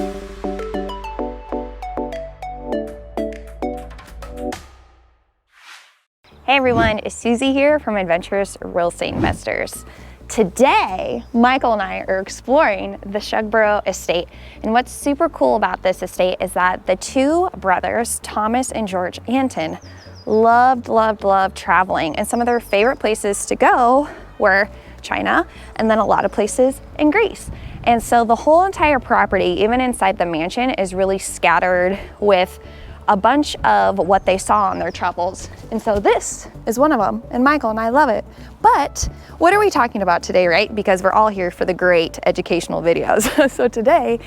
Hey everyone, it's Suzy here from Adventurous Real Estate Investors. Today, Michael and I are exploring the Shugborough estate. And what's super cool about this estate is that the two brothers, Thomas and George Anton, loved traveling. And some of their favorite places to go were China and then a lot of places in Greece. And so the whole entire property, even inside the mansion, is really scattered with a bunch of what they saw on their travels. And so this is one of them, and Michael and I love it. But what are we talking about today, right? Because we're all here for the great educational videos. So today,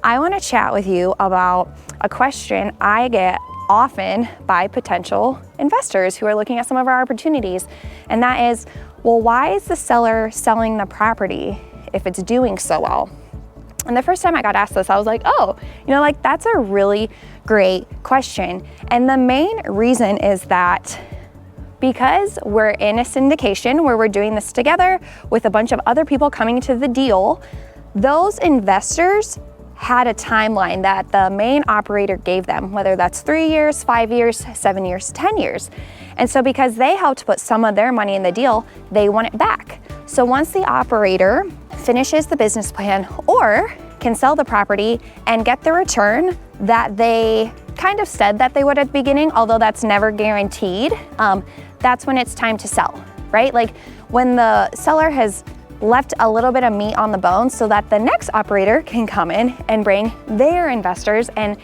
I want to chat with you about a question I get often by potential investors who are looking at some of our opportunities. And that is, well, why is the seller selling the property if it's doing so well? And the first time I got asked this, I was like, oh, that's a really great question. And the main reason is that because we're in a syndication where we're doing this together with a bunch of other people coming to the deal, those investors had a timeline that the main operator gave them, whether that's 3 years, 5 years, 7 years, 10 years. And so because they helped put some of their money in the deal, they want it back. So once the operator finishes the business plan or can sell the property and get the return that they kind of said that they would at the beginning, although that's never guaranteed, that's when it's time to sell, right? Like when the seller has left a little bit of meat on the bone so that the next operator can come in and bring their investors and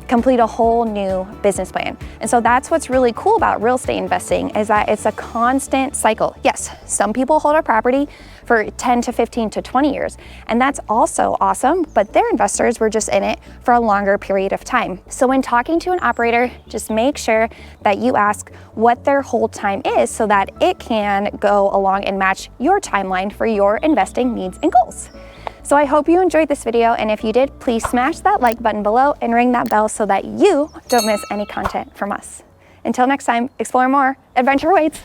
complete a whole new business plan. And so that's what's really cool about real estate investing, is that it's a constant cycle. Yes, some people hold a property for 10 to 15 to 20 years, and that's also awesome, but their investors were just in it for a longer period of time. So when talking to an operator, just make sure that you ask what their hold time is so that it can go along and match your timeline for your investing needs and goals. So I hope you enjoyed this video, and if you did, please smash that like button below and ring that bell so that you don't miss any content from us. Until next time, explore more, adventure waits.